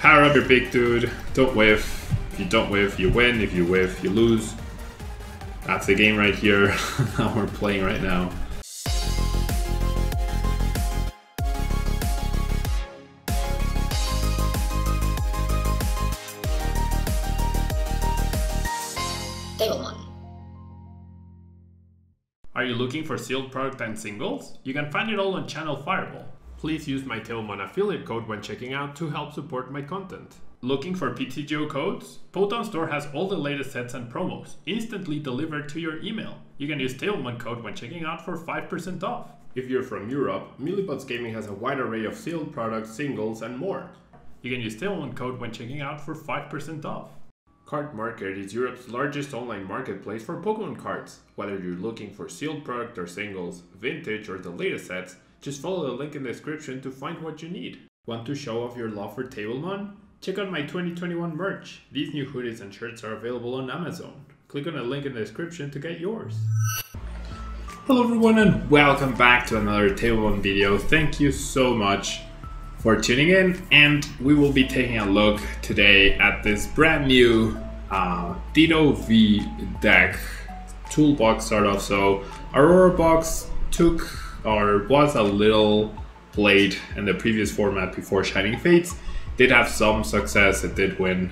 Power up your big dude, don't whiff. If you don't whiff, you win. If you whiff, you lose. That's the game right here that we're playing right now. Table 1. Are you looking for sealed product and singles? You can find it all on Channel Fireball. Please use my Table 1 affiliate code when checking out to help support my content. Looking for PTGO codes? Photon Store has all the latest sets and promos, instantly delivered to your email. You can use Table 1 code when checking out for 5% off. If you're from Europe, Millipots Gaming has a wide array of sealed products, singles, and more. You can use Table 1 code when checking out for 5% off. Card Market is Europe's largest online marketplace for Pokemon cards. Whether you're looking for sealed product or singles, vintage or the latest sets, just follow the link in the description to find what you need. Want to show off your love for Table 1? Check out my 2021 merch. These new hoodies and shirts are available on Amazon. Click on the link in the description to get yours. Hello everyone and welcome back to another Table 1 video. Thank you so much for tuning in, and we will be taking a look today at this brand new DITTO V deck toolbox sort of. So Aurora box was a little played in the previous format before Shining Fates. Did have some success, it did win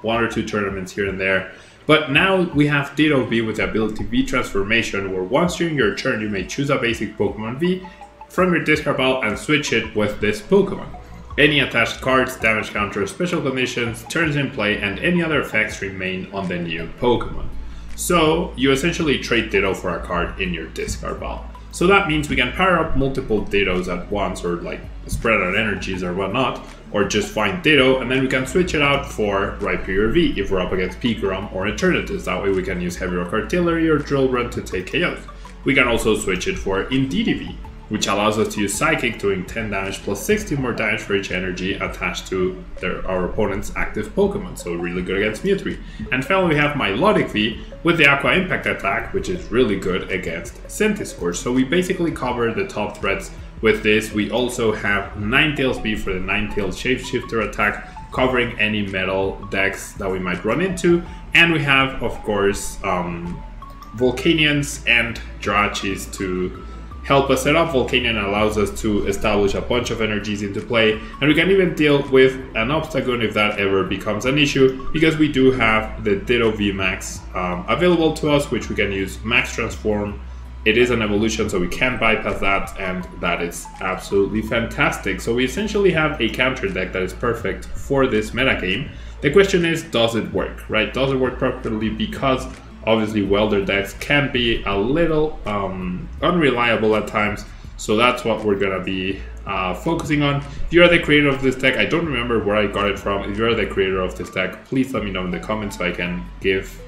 one or two tournaments here and there. But now we have DITTO V with the ability V transformation, where once during your turn you may choose a basic Pokemon V from your discard pile and switch it with this Pokemon. Any attached cards, damage counters, special conditions, turns in play, and any other effects remain on the new Pokemon. So you essentially trade DITTO for a card in your discard pile. So that means we can power up multiple DITTOs at once, or like spread out energies or whatnot, or just find DITTO and then we can switch it out for Rhyperior V if we're up against Pikarom or alternatives. That way we can use Heavy Rock Artillery or Drill Run to take KOs. We can also switch it for DITTO, which allows us to use Psychic, doing 10 damage plus 60 more damage for each energy attached to our opponent's active Pokemon, so really good against Mewtwo. And finally we have Milotic V with the Aqua Impact attack, which is really good against Centiskorch. So we basically cover the top threats with this. We also have Ninetales V for the Ninetales Shapeshifter attack, covering any metal decks that we might run into. And we have, of course, Volcanions and Jirachis to help us set up. Volcanion allows us to establish a bunch of energies into play, and we can even deal with an Obstagoon if that ever becomes an issue, because we do have the DITTO V Max available to us, which we can use Max Transform. It is an evolution, so we can bypass that, and that is absolutely fantastic. So we essentially have a counter deck that is perfect for this metagame. The question is, does it work, right? Does it work properly? Because obviously welder decks can be a little unreliable at times, so that's what we're gonna be focusing on. If you are the creator of this deck, I don't remember where I got it from. If you are the creator of this deck, please let me know in the comments so I can give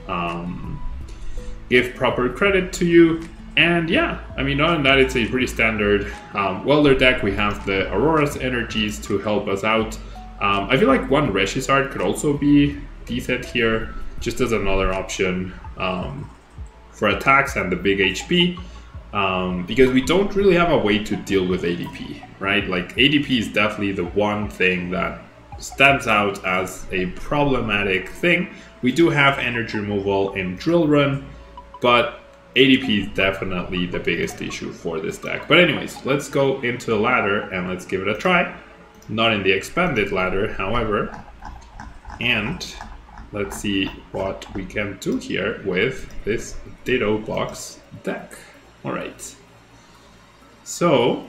proper credit to you. And yeah, I mean, other than that, it's a pretty standard welder deck. We have the Aurora's energies to help us out. I feel like one Reshizzard could also be decent here, just as another option for attacks and the big HP, because we don't really have a way to deal with ADP, right? Like ADP is definitely the one thing that stands out as a problematic thing. We do have energy removal in Drill Run, but ADP is definitely the biggest issue for this deck. But anyways, let's go into the ladder and let's give it a try. Not in the expanded ladder, however, and let's see what we can do here with this DITTO box deck. All right. So,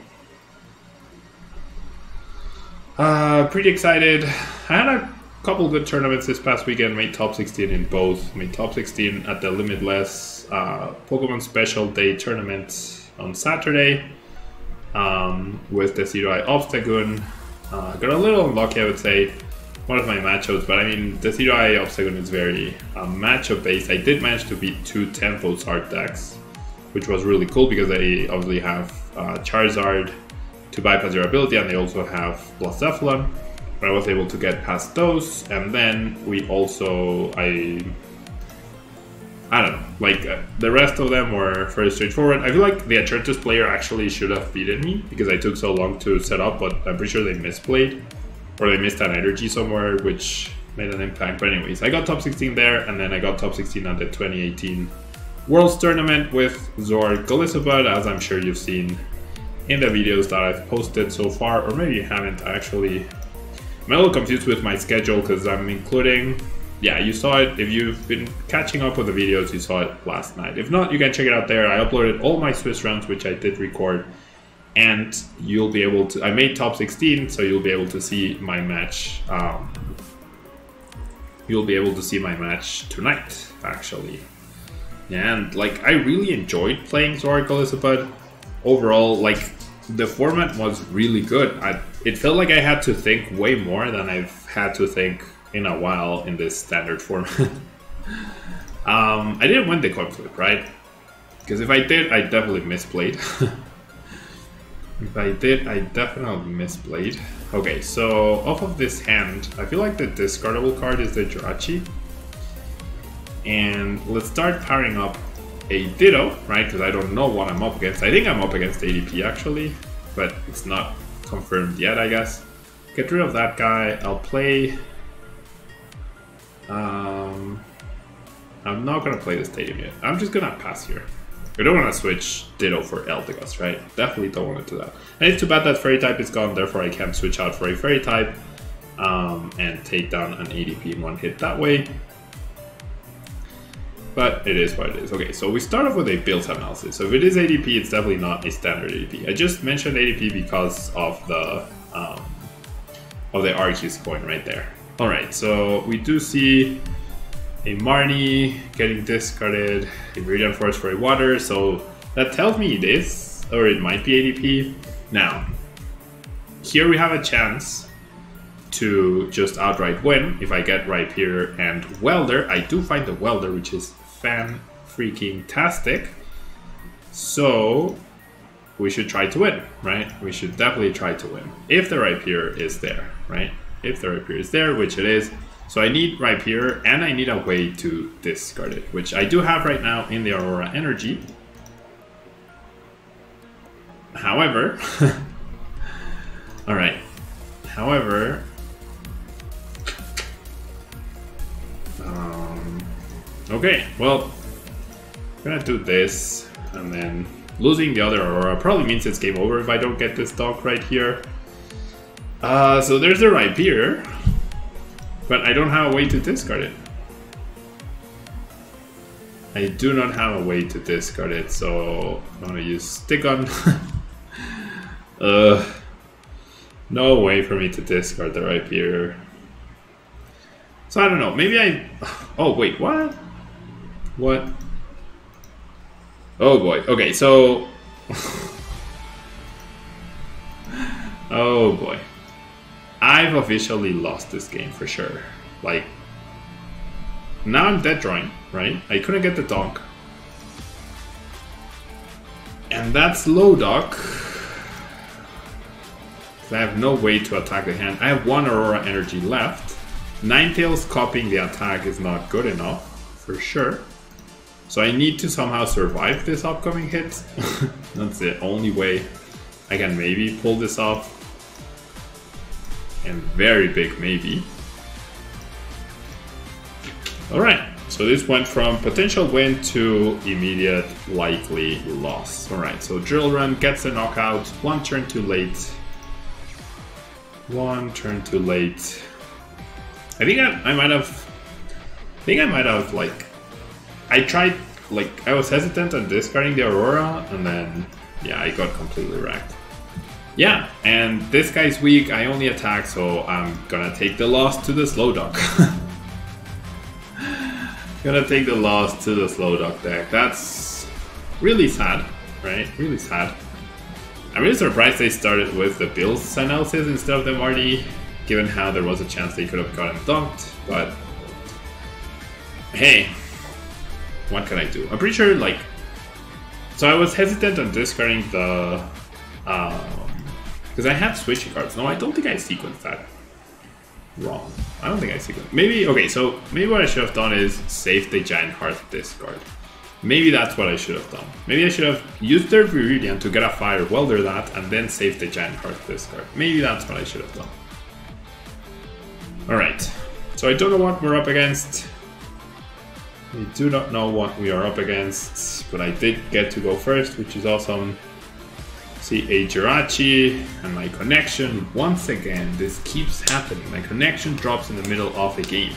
pretty excited. I had a couple good tournaments this past weekend. Made top 16 in both. Made top 16 at the Limitless Pokemon Special Day tournament on Saturday with the Zero Eye Obstagoon. Got a little unlucky, I would say, one of my matchups, but I mean, the Zero Eye Obstagoon is very matchup based. I did manage to beat two Tempos art decks, which was really cool because they obviously have Charizard to bypass their ability, and they also have Blacephalon. But I was able to get past those, and then we also, I don't know, like the rest of them were very straightforward. I feel like the Eternatus player actually should have beaten me because I took so long to set up, but I'm pretty sure they misplayed. or they missed an energy somewhere, which made an impact. But anyways, I got top 16 there, and then I got top 16 at the 2018 Worlds Tournament with Zor Golisabud, as I'm sure you've seen in the videos that I've posted so far, or maybe you haven't. Actually, I'm a little confused with my schedule because I'm including, yeah, you saw it. If you've been catching up with the videos, you saw it last night. If not, you can check it out there. I uploaded all my Swiss rounds, which I did record, and you'll be able to, I made top 16, so you'll be able to see my match. You'll be able to see my match tonight, actually. And like, I really enjoyed playing Zor Golisabud. Overall, like, the format was really good. It felt like I had to think way more than I've had to think in a while in this standard format. I didn't win the coin flip, right? Because if I did, I definitely misplayed. If I did, I definitely misplayed. Okay, so off of this hand, I feel like the discardable card is the Jirachi. And let's start powering up a Ditto, right? Because I don't know what I'm up against. I think I'm up against ADP actually, but it's not confirmed yet, I guess. Get rid of that guy. I'll play... I'm not gonna play the Stadium yet. I'm just gonna pass here. I don't want to switch Ditto for Eldegoss, right? Definitely don't want to do that. And it's too bad that Fairy type is gone, therefore I can't switch out for a Fairy type and take down an ADP in one hit that way. But it is what it is. Okay, so we start off with a build analysis. So if it is ADP, it's definitely not a standard ADP. I just mentioned ADP because of the Arceus coin right there. All right, so we do see a Marnie getting discarded, a Viridian Force for a Water, so that tells me it is, or it might be ADP. Now, here we have a chance to just outright win if I get Rhyperior and Welder. I do find the Welder, which is fan-freaking-tastic, so we should try to win, right? We should definitely try to win, if the Rhyperior is there, right? If the Rhyperior is there, which it is. So I need Rhyperior, and I need a way to discard it, which I do have right now in the Aurora Energy. However, alright, however, okay, well, I'm gonna do this, and then losing the other Aurora probably means it's game over if I don't get this dog right here. So there's the Rhyperior. But I don't have a way to discard it. I do not have a way to discard it, so I'm gonna use Stick On. No way for me to discard the Rhyperior. So I don't know, maybe I... Oh wait, what? What? Oh boy, okay, so... Oh boy. I've officially lost this game for sure. Like, now I'm dead drawing, right? I couldn't get the donk. And that's low dock. I have no way to attack the hand. I have one Aurora Energy left. Ninetales copying the attack is not good enough, for sure. So I need to somehow survive this upcoming hit. That's the only way I can maybe pull this off. And very big maybe. Alright, so this went from potential win to immediate likely loss. Alright, so Drill Run gets a knockout, one turn too late. One turn too late. I think I might have like, I tried, like, I was hesitant on discarding the Aurora, and then, yeah, I got completely wrecked. Yeah, and this guy's weak, I only attack, so I'm gonna take the loss to the Slowdock. Gonna take the loss to the Slowdock deck. That's really sad, right? Really sad. I'm really surprised they started with the Bills analysis instead of the Marty, given how there was a chance they could have gotten dunked, but... Hey, what can I do? I'm pretty sure, like... So I was hesitant on discarding the... because I had switchy cards. No, I don't think I sequenced that wrong. I don't think I sequenced. Maybe, okay, so maybe what I should have done is save the Giant Hearth discard. Maybe that's what I should have done. Maybe I should have used their Viridian to get a Fire Welder that, and then save the Giant Hearth discard. Maybe that's what I should have done. Alright, so I don't know what we're up against. We do not know what we are up against, but I did get to go first, which is awesome. See a Jirachi, and my connection, once again, this keeps happening. My connection drops in the middle of a game.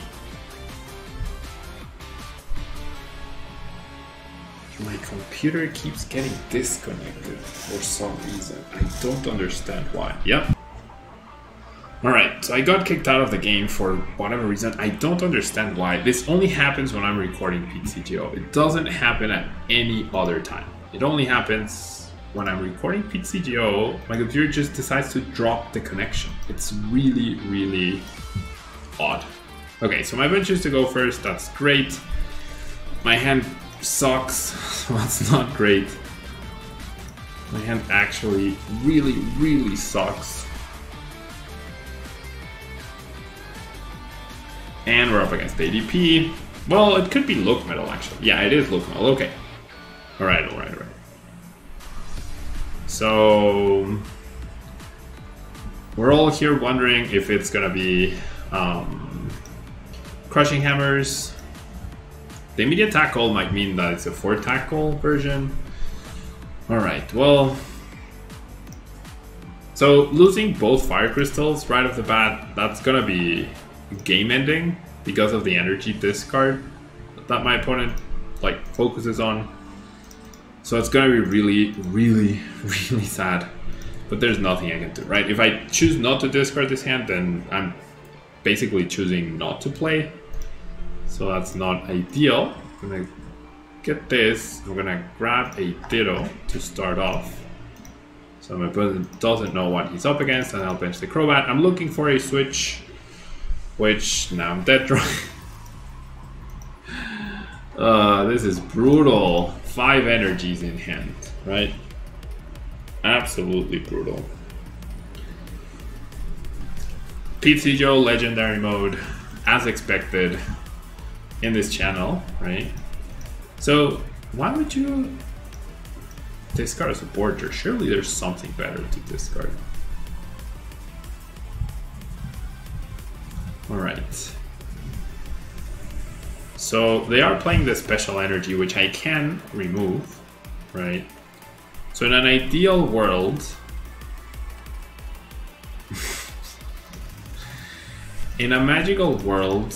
My computer keeps getting disconnected for some reason. I don't understand why. Yep. Alright, so I got kicked out of the game for whatever reason. I don't understand why. This only happens when I'm recording PTGO. It doesn't happen at any other time. It only happens when I'm recording PTGO. My computer just decides to drop the connection. It's really, really odd. Okay, so my bench is to go first. That's great. My hand sucks, so that's not great. My hand actually really, really sucks. And we're up against ADP. Well, it could be Look Metal, actually. Yeah, it is Look Metal. Okay. Alright, alright, alright. So we're all here wondering if it's gonna be Crushing Hammers. The immediate tackle might mean that it's a 4 tackle version. Alright, well. So losing both Fire Crystals right off the bat, that's gonna be game ending because of the energy discard that my opponent like focuses on. So it's gonna be really, really, really sad. But there's nothing I can do, right? If I choose not to discard this hand, then I'm basically choosing not to play. So that's not ideal. I'm gonna get this. I'm gonna grab a Ditto to start off. So my opponent doesn't know what he's up against, and I'll bench the Crobat. I'm looking for a switch, which now I'm dead dry. This is brutal. 5 energies in hand, right? Absolutely brutal. PTGO Legendary Mode, as expected in this channel, right? So why would you discard a supporter? Surely there's something better to discard. Alright. So they are playing the special energy, which I can remove, right? So in an ideal world, in a magical world,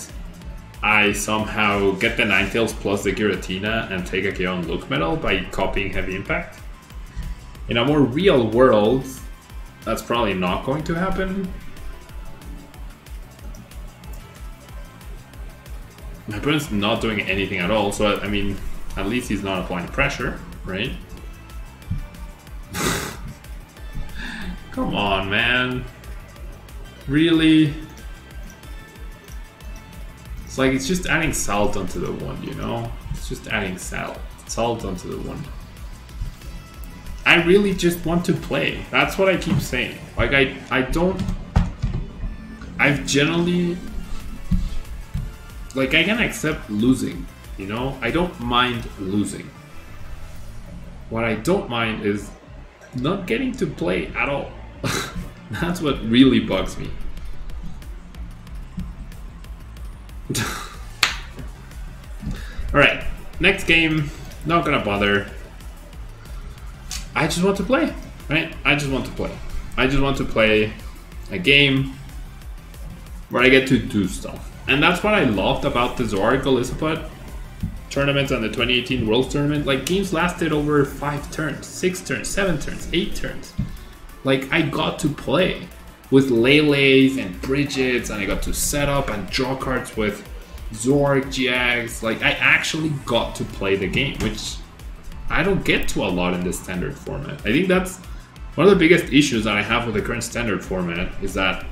I somehow get the Ninetales plus the Giratina and take a KO on Look Metal by copying Heavy Impact. In a more real world, that's probably not going to happen. My opponent's not doing anything at all, so I mean, at least he's not applying pressure, right? Come on, man. Really? It's like it's just adding salt onto the wound, you know? It's just adding salt onto the wound. I really just want to play. That's what I keep saying. Like, I've generally... Like, I can accept losing, you know? I don't mind losing. What I don't mind is not getting to play at all. That's what really bugs me. Alright, next game, not gonna bother. I just want to play, right? I just want to play. I just want to play a game where I get to do stuff. And that's what I loved about the Zoroark Golisopod tournament and the 2018 Worlds Tournament. Like, games lasted over 5 turns, 6 turns, 7 turns, 8 turns. Like, I got to play with Lele's and Bridget's, and I got to set up and draw cards with Zoroark GX. Like, I actually got to play the game, which I don't get to a lot in the standard format. I think that's one of the biggest issues that I have with the current standard format, is that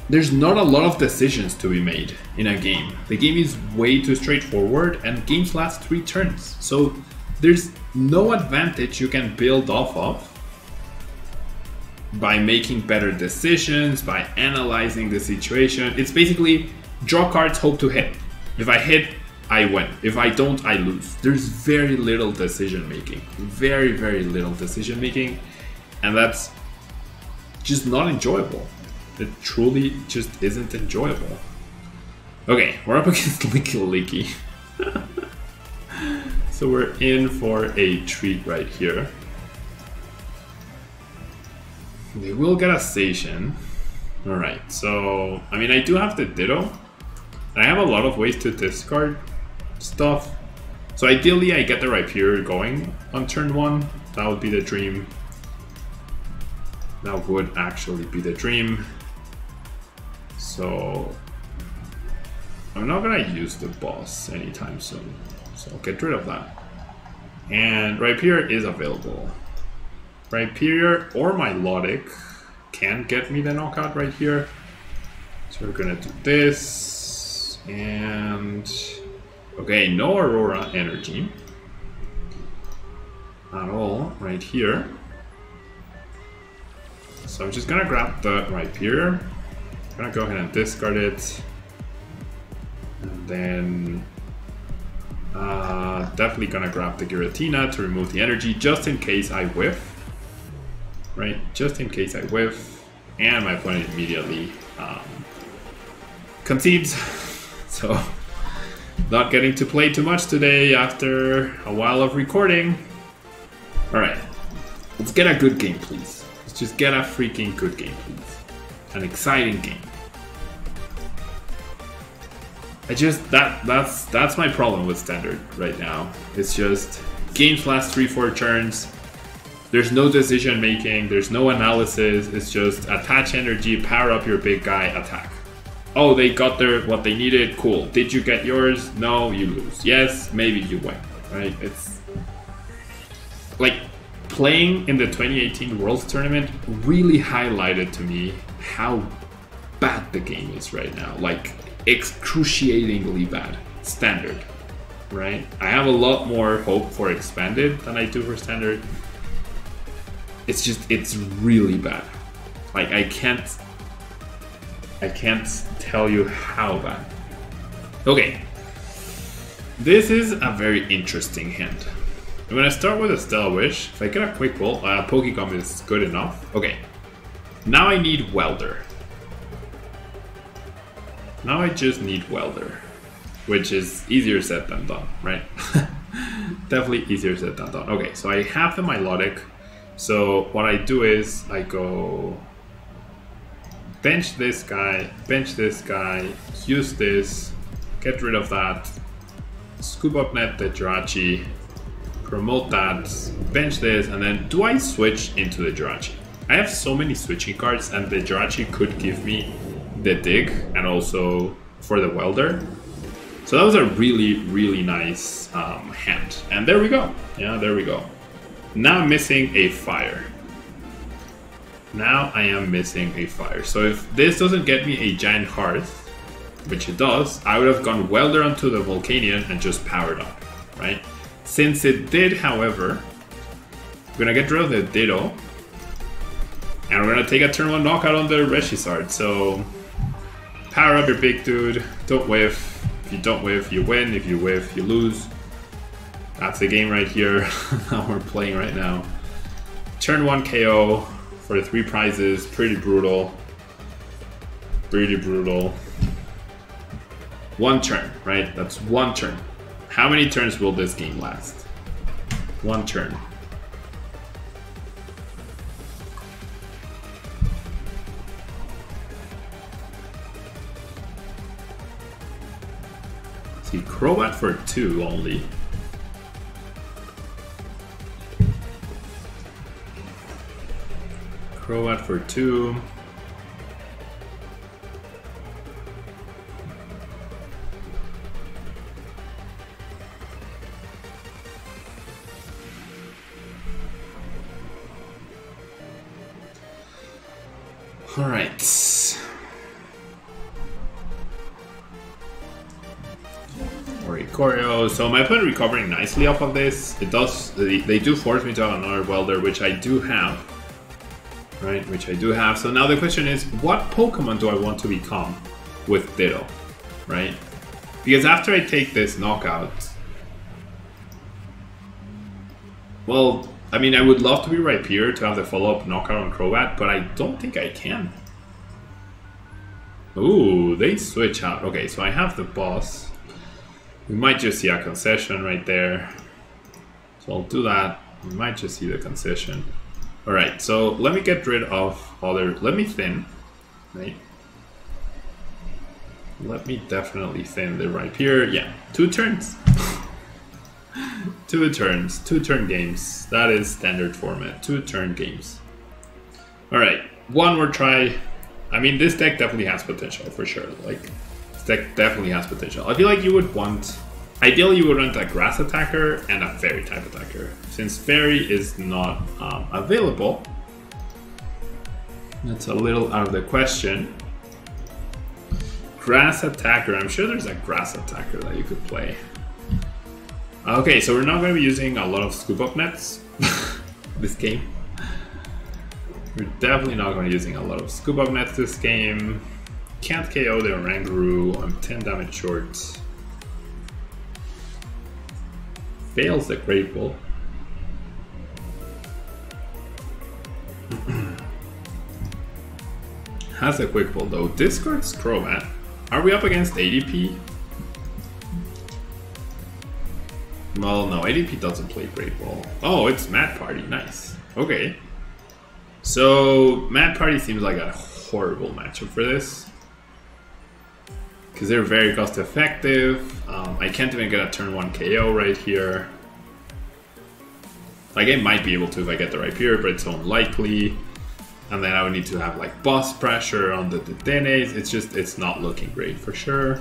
there's not a lot of decisions to be made in a game. The game is way too straightforward, and games last 3 turns. So there's no advantage you can build off of by making better decisions, by analyzing the situation. It's basically draw cards, hope to hit. If I hit, I win. If I don't, I lose. There's very little decision making. Very, very little decision making. And that's just not enjoyable. It truly just isn't enjoyable. Okay, we're up against Leaky. So we're in for a treat right here. We will get a station. Alright, so I mean I do have the Ditto. I have a lot of ways to discard stuff. So ideally I get the Rhyperior going on turn 1. That would be the dream. That would actually be the dream. So I'm not gonna use the boss anytime soon. So I'll get rid of that. And Rhyperior is available. Rhyperior or my Melodic can get me the knockout right here. So we're gonna do this. And okay, no Aurora energy at all right here. So I'm just gonna grab the Rhyperior. I'm gonna go ahead and discard it. And then definitely gonna grab the Giratina to remove the energy just in case I whiff. Right, just in case I whiff. And my opponent immediately concedes. So not getting to play too much today after a while of recording. Alright, let's get a good game, please. Let's just get a freaking good game, please. An exciting game. I just, that's my problem with Standard right now. It's just, games last 3-4 turns. There's no decision making, there's no analysis. It's just attach energy, power up your big guy, attack. Oh, they got what they needed, cool. Did you get yours? No, you lose. Yes, maybe you win, right? It's like playing in the 2018 Worlds Tournament really highlighted to me how bad the game is right now. Like excruciatingly bad. Standard, right? I have a lot more hope for Expanded than I do for Standard. It's just, it's really bad. Like I can't tell you how bad. Okay, this is a very interesting hand. I'm gonna start with a Stellar Wish. If I get a quick roll, Pokegum is good enough. Okay, now I need Welder. Now I just need Welder, which is easier said than done, right? Definitely easier said than done. Okay, so I have the Melodic. So what I do is I go bench this guy, use this, get rid of that, scoop up net the Jirachi, promote that, bench this, and then do I switch into the Jirachi? I have so many switching cards, and the Jirachi could give me the dig and also for the Welder. So that was a really, really nice hand. And there we go. Yeah, there we go. Now I'm missing a fire. Now I am missing a fire. So if this doesn't get me a giant hearth, which it does, I would have gone Welder onto the Volcanion and just powered up, right? Since it did, however, I'm gonna get rid of the Ditto, and we're gonna take a turn 1 knockout on the Reshisard. So power up your big dude, don't whiff. If you don't whiff, you win. If you whiff, you lose. That's the game right here that we're playing right now. Turn 1 KO for the 3 prizes. Pretty brutal. Pretty brutal. 1 turn, right? That's 1 turn. How many turns will this game last? 1 turn. See, Crobat for 2 only. Crobat for 2. All right. Choreo. So my opponent recovering nicely off of this. It does. They do force me to have another Welder, which I do have. Right, which I do have. So now the question is, what Pokemon do I want to become with Ditto? Right? Because after I take this knockout, well, I mean, I would love to be Rhyperior to have the follow-up knockout on Crobat, but I don't think I can. Ooh, they switch out. Okay, so I have the boss. We might just see a concession right there. So I'll do that. We might just see the concession. Alright, so let me get rid of other... Let me thin. Right? Let me definitely thin the right here. Yeah, 2 turns. 2 turns. 2 turn games. That is standard format. 2 turn games. Alright, one more try. I mean, this deck definitely has potential, for sure. Like, this deck definitely has potential. I feel like you would want... Ideally, you would want a grass attacker and a fairy type attacker. Since fairy is not available, that's a little out of the question. Grass attacker. I'm sure there's a grass attacker that you could play. Okay, so we're not going to be using a lot of scoop up nets this game. We're definitely not going to be using a lot of scoop up nets this game. Can't KO the Oranguru. I'm 10 damage short. Fails the Grateful. Has a quick pull though. Discards Crobat. Are we up against ADP? Well, no, ADP doesn't play Great Ball. Oh, it's Mad Party. Nice. Okay. So, Mad Party seems like a horrible matchup for this. Because they're very cost effective. I can't even get a turn 1 KO right here. Like, I might be able to if I get the right period, but it's unlikely. And then I would need to have like boss pressure on the Detenes. It's just, it's not looking great for sure.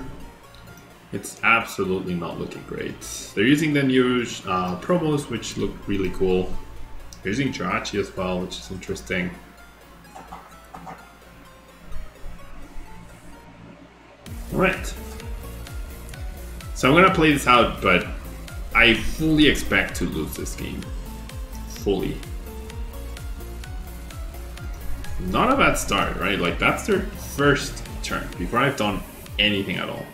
It's absolutely not looking great. They're using the new promos, which look really cool. They're using Jirachi as well, which is interesting. Alright. So I'm gonna play this out, but I fully expect to lose this game. Fully. Not a bad start, right? Like, that's their first turn before I've done anything at all.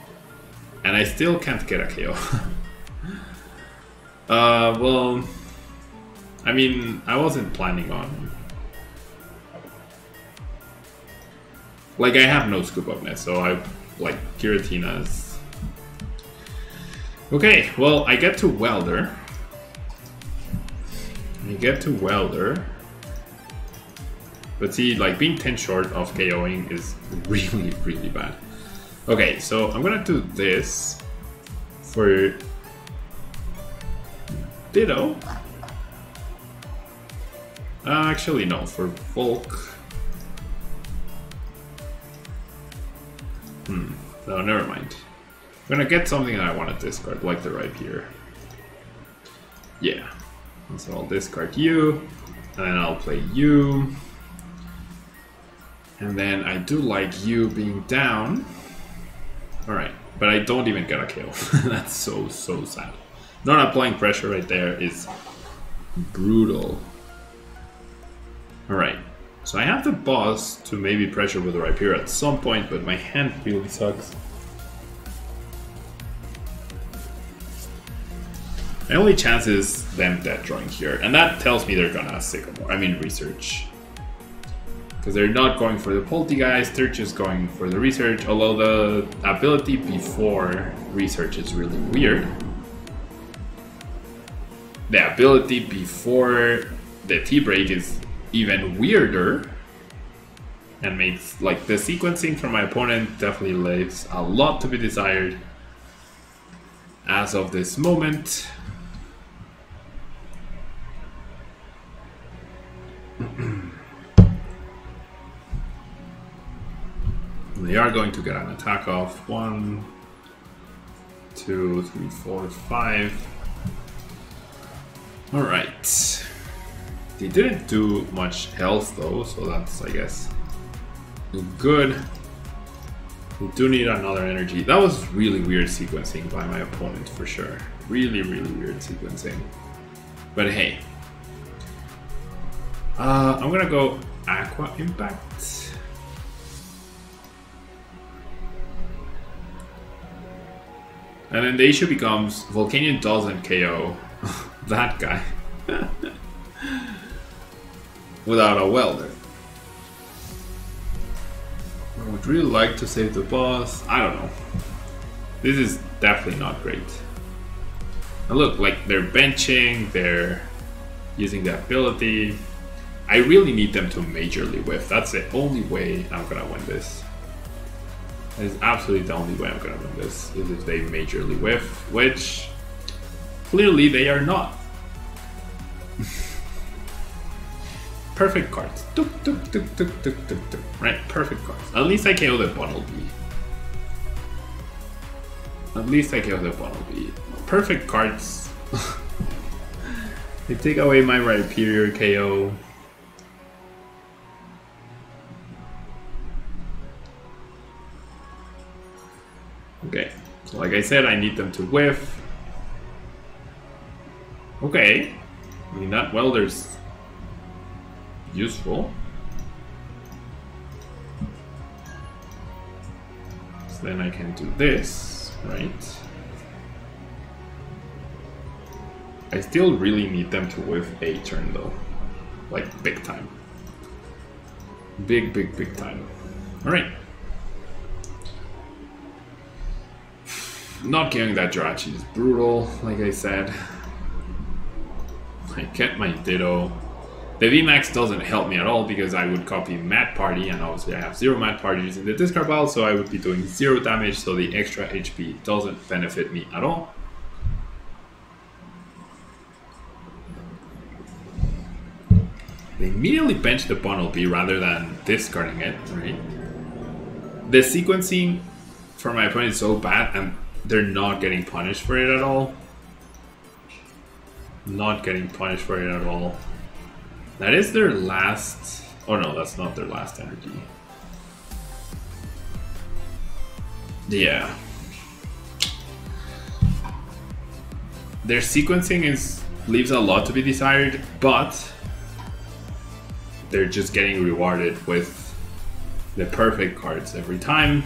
And I still can't get a KO. Well, I mean, I wasn't planning on... Like, I have no scoop up net, so I like Giratina's. Okay, well, I get to Welder. But see, like, being 10 short of KOing is really, really bad. Okay, so I'm gonna do this for Ditto. Actually, no, for Volk. No, never mind. I'm gonna get something that I want to discard, like the right here. Yeah. And so I'll discard you, and then I'll play you. And then I do like you being down. Alright, but I don't even get a kill. That's so sad. Not applying pressure right there is brutal. Alright, so I have the boss to maybe pressure with the Rhyperior at some point, but my hand really sucks. My only chance is them dead drawing here, and that tells me they're gonna Sycamore. I mean research. Because they're not going for the Poltergeist, they're just going for the research, although the ability before research is really weird. The ability before the T-Break is even weirder. And makes, like, the sequencing from my opponent definitely leaves a lot to be desired as of this moment. They are going to get an attack off. 1, 2, 3, 4, 5. Alright. They didn't do much health though, so that's, I guess, good. We do need another energy. That was really weird sequencing by my opponent for sure. Really, really weird sequencing. But hey. I'm gonna go Aqua Impact. And then the issue becomes Volcanion doesn't KO that guy without a Welder. would really like to save the boss. I don't know. This is definitely not great. And look, like they're benching, they're using the ability. I really need them to majorly whiff. That's the only way I'm gonna win this. That is absolutely the only way I'm gonna win this, is if they majorly whiff, which clearly they are not. Perfect cards. Tuk, tuk, tuk, tuk, tuk, tuk, tuk. Right, perfect cards. At least I KO the Bunnelby. At least I KO the Bunnelby. Perfect cards. They take away my Rhyperior KO. Okay, so like I said, I need them to whiff. Okay, I mean that welder's useful. So then I can do this, right? I still really need them to whiff a turn though. Like big time. Big time. Alright. Not getting that Jirachi is brutal, like I said. I get my Ditto. The VMAX doesn't help me at all because I would copy Mad Party, and obviously I have 0 Mad Parties in the discard pile, so I would be doing 0 damage, so the extra HP doesn't benefit me at all. They immediately bench the Bunnelby rather than discarding it, right? The sequencing for my opponent is so bad, and they're not getting punished for it at all. Not getting punished for it at all. That is their last... Oh no, that's not their last energy. Yeah. Their sequencing leaves a lot to be desired, but they're just getting rewarded with the perfect cards every time.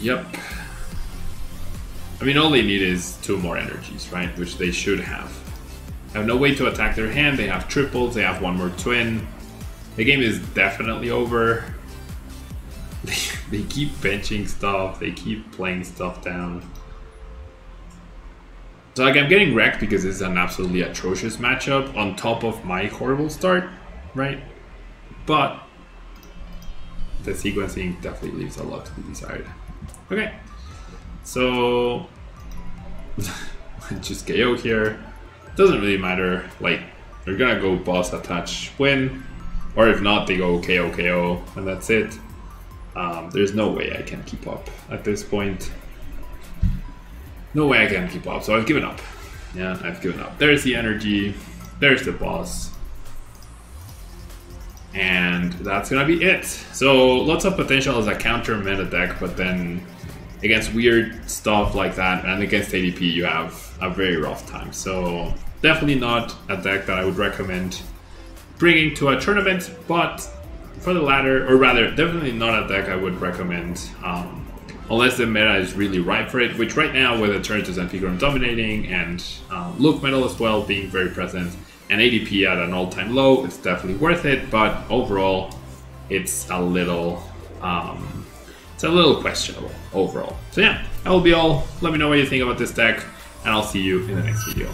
Yep. I mean, all they need is 2 more energies, right? Which they should have. Have no way to attack their hand. They have triples. They have 1 more twin. The game is definitely over. They keep benching stuff. They keep playing stuff down. So like, I'm getting wrecked because this is an absolutely atrocious matchup on top of my horrible start, right? But the sequencing definitely leaves a lot to be desired. Okay, so just KO here. Doesn't really matter. Like, they're gonna go boss attach win, or if not, they go KO KO, and that's it. There's no way I can keep up at this point. No way I can keep up. So I've given up. Yeah, I've given up. There's the energy. There's the boss. And that's gonna be it. So lots of potential as a counter meta deck, but then against weird stuff like that and against ADP you have a very rough time. So definitely not a deck that I would recommend bringing to a tournament, but for the latter, or rather definitely not a deck I would recommend unless the meta is really ripe for it, which right now with Eternatus and Pigrom dominating and Look Metal as well being very present and ADP at an all-time low, it's definitely worth it, but overall it's a little questionable overall. So yeah, that will be all. Let me know what you think about this deck, and I'll see you in the next video.